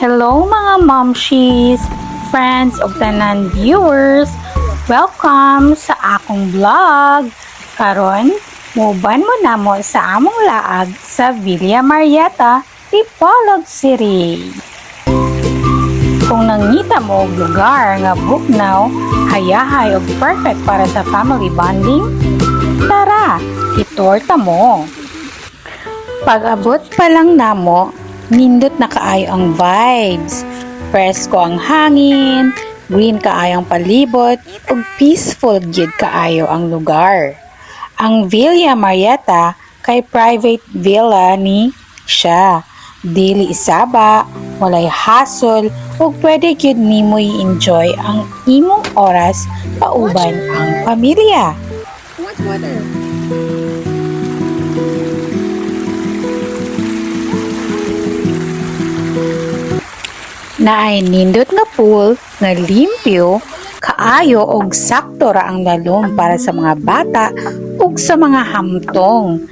Hello mga momshies, friends of tanan viewers. Welcome sa akong vlog. Karon, muban mo na mo sa among laag sa Villa Marietta, Dipolog City. Kung nangita mo og lugar nga buknaw, hayahay og perfect para sa family bonding, tara, itorta mo. Pag-abot pa lang namo, nindot na kaayo ang vibes. Presko ang hangin, green kaayo ang palibot, ug peaceful gyud kaayo ang lugar. Ang Villa Marietta kay private villa ni siya. Dili isaba, walay hassle, ug pwede gyud nimo i-enjoy ang imong oras pauban ang pamilya. What water? Naay nindot nga pool nga limpyo, kaayo og sakto ra ang lalom para sa mga bata ug sa mga hamtong.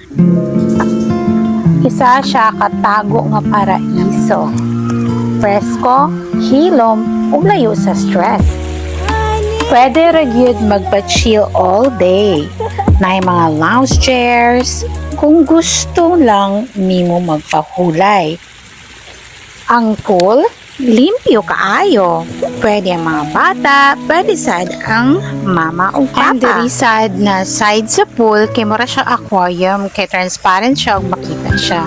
Isa siya katago nga paraiso. Presko, hilom ug layo sa stress. Pwede ra gyud magpa-chill all day. Naay mga lounge chairs kung gusto lang nimo magpahulay. Ang pool limpyo kaayo. Pwede ang mga bata, pwede sad ang mama o papa. And diri sad na side sa pool, kay mura siya aquarium, kay transparent siya ug makita siya.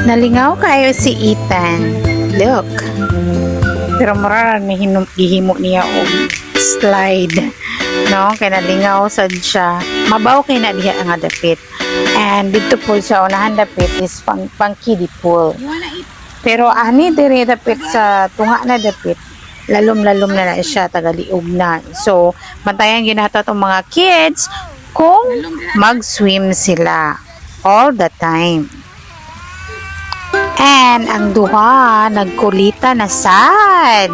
Nalingaw kayo si Ethan. Look. Pero mura may gihimo niya og slide. No, kay nalingaw sad siya. Mabaw kay na diha ang dapit. And dito po sa unahan dapit is pang kiddie pool. Pero ani dire dapit sa tunga na dapit, lalom-lalom na siya, tagaliog na. So, bantayan ginata tong mga kids kung mag-swim sila all the time. And ang duha nagkulita na sad.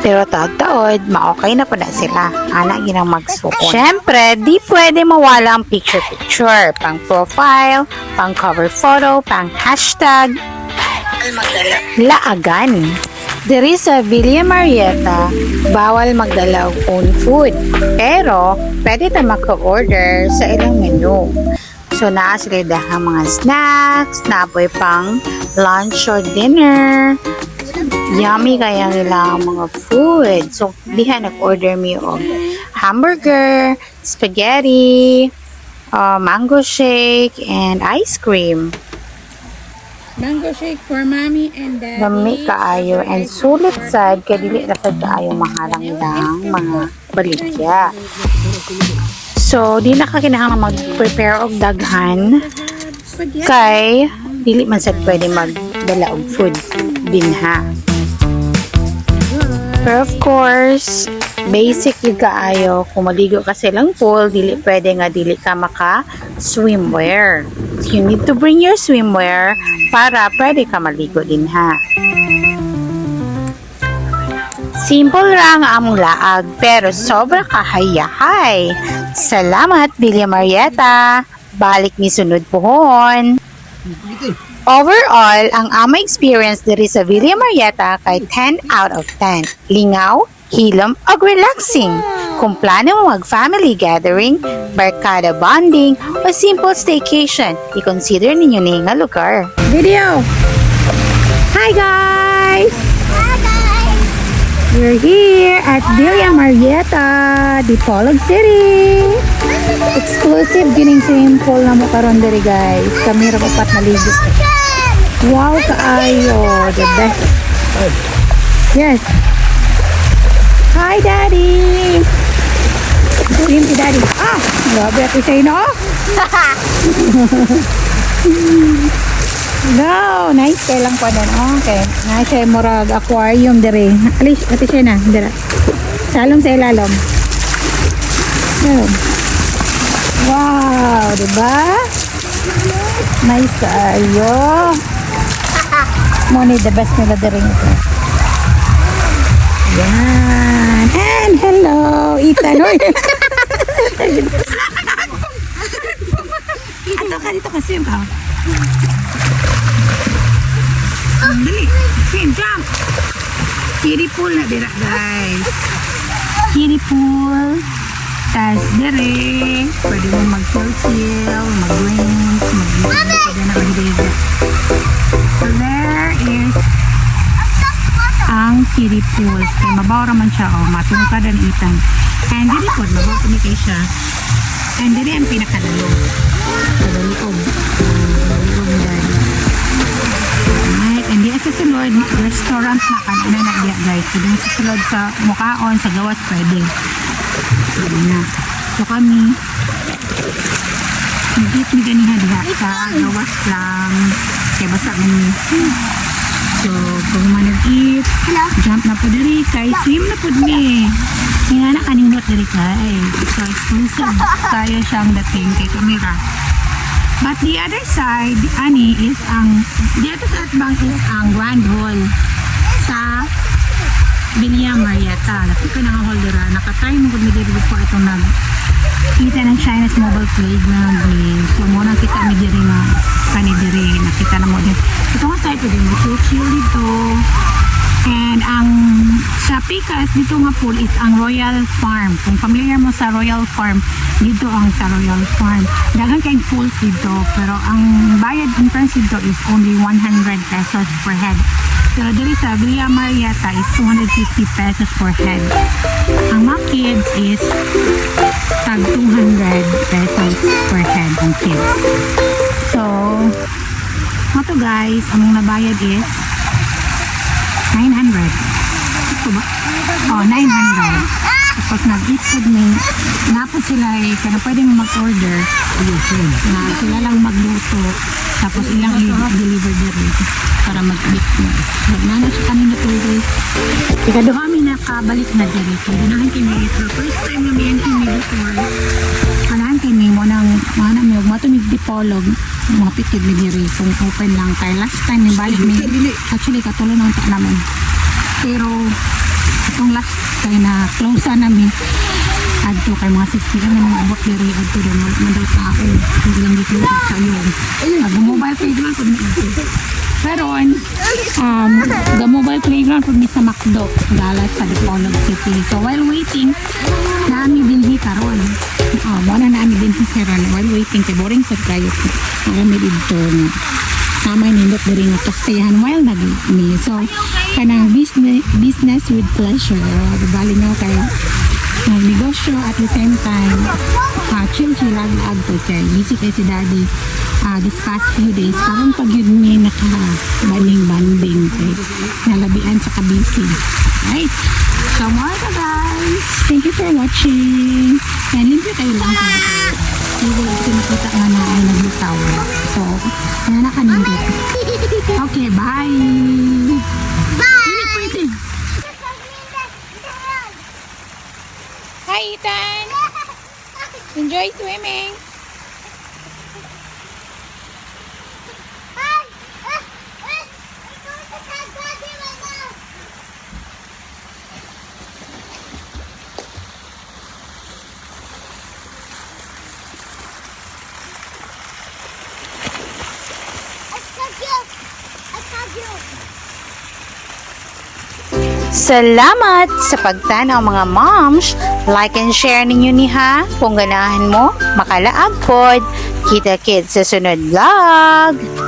Pero taod-taod, maokay na pa na sila. Anak ginang magsukon. Siyempre, di pwede mawala ang picture-picture. Pang profile, pang cover photo, pang hashtag, laagan. Diri sa Villa Marietta, bawal magdala og own food. Pero, pwede ta maka-order sa ilang menu. So, naa sila dahang mga snacks, naapoy pang lunch or dinner. Yummy kaya nila ang mga food. So, diha nag-order mi og hamburger, spaghetti, mango shake, and ice cream. Mango shake for mommy and daddy. Lami kaayo and sulit sad kay dili ra sad kaayo maharang lang mga baligya. So di na ka kinahanglan mag-prepare og daghan kay dili man sad pwede magdala og food dinha. Pero of course, basic yung kaayo. Kung maligo ka silang pool, dili pwede nga dili ka maka swimwear. So, you need to bring your swimwear para pwede ka maligo din ha. Simple lang ang laag pero sobra kahayahay. Salamat Villa Marietta. Balik ni sunod pohon. Overall, ang ama experience diri sa Villa Marietta kay 10 out of 10. Lingaw, hilom, ug relaxing. Kung plano mo mag-family gathering, barkada bonding, o simple staycation, i-consider ninyo ni nga lugar. Video! Hi guys! Hi guys! We're here at Villa Marietta, Dipolog City. Exclusive gining swimming pool na mo karon diri guys. Kami ra upat maligo. Wow kaayo, the best. Yes. Hi daddy. Swim si daddy. Ah, grabe ito siya no. No, nice kay lang pa din. Okay. Na siya murag aquarium diri. Alis, ati siya na dira. Salom sa ilalom. Wow, diba? Nice kaayo. Mo ni the best nila diri ito. Yan. And hello, Ethan. Dito ka swim ka. Sin, jump! Kiddie pool na dira, guys. Kiddie pool. Tas dire, pwede mo mag-chill, mag-rinse, mag-pwede na mag-date. So there is ang kiddie pool. Kaya mabaw raman siya, matungkad ang itan. And dili po, mabaw po ni kay siya. And dili ang pinakadalo. Kadaloob. Kadaloob dahil. Alright, and di sa sulod, restaurant na kanina na diya guys. Hindi sa sulod sa Mukaon, sa Gawas, pwede. Pwede na. So kami, nag-eat ni ganiha diha sa Gawas lang. Kaya basta kami. So, kung manag-eat, jump na po diri kay swim na po diri. Nga na kaninot diri kay. So, exclusive kaya siyang dating kay kamera. But the other side, ani, is ang, dito sa atbang is ang Grand Hall sa Villa Marietta. Lapit ko na nga holdera. Nakatry mo kung dito po itong kita ng Chinese Mobile Playground. So, muna kita mi diri nga kanidiri. Nakita na mo din. Ito nga side ko din. Chill dito. And ang sa Picas, dito nga pool is ang Royal Farm. Kung familiar mo sa Royal Farm, dito ang sa Royal Farm. Daghang kayong pools dito, pero ang bayad entrance dito is only 100 pesos per head. So dito sa Villa Marietta is 250 pesos per head. Ang mga kids is tag 200 pesos per head ang kids. So, ito guys, among nabayad is 900. Ito ba? Oh, 900. Tapos nag-eat food me. Napos sila kaya pwede mo mag-order. Na sila lang magluto. Tapos ilang i-deliver dito para mag-eat mo. Nagnana siya kanina to guys. Ikado kami nakabalik na dito. Ganahan kami ito. First time na may kami before. Ganahan kami mo ng mga namiyog. Matumig dipolog. Mga pitig ni diri. Kung open lang. Kaya last time may balik may. Actually katulo ng ta naman. Pero itong last time na close na namin. Adto kay mga 60 lang naman abot diri. Adto doon. Wala daw sa ako. Hindi lang dito sa iyo. Nag-mobile playground po na ito. Pero the mobile playground po ni sa McDo. Dallas sa Dipolog City. So while waiting, naami din karon. Wala naami din karon. While waiting, kay boring sa kayo. Marami dito na tamay nindot diri nga kastayahan while nag-me. So, kanang business with pleasure. Bali nga kayo negosyo at the same time chill ag to kay busy kay si daddy this past few days parang pag yun may banding kay nalabian sa kabisi. Right, so mga guys, thank you for watching and limpyo kayo lang hindi nakita nga na ay naglutaw. So kaya nakanindit. Okay, bye. Hi, Ethan! Enjoy swimming! Salamat sa pagtanaw mga moms. Like and share ninyo niha. Kung ganahan mo, makalaag pod. Kita kids sa sunod vlog.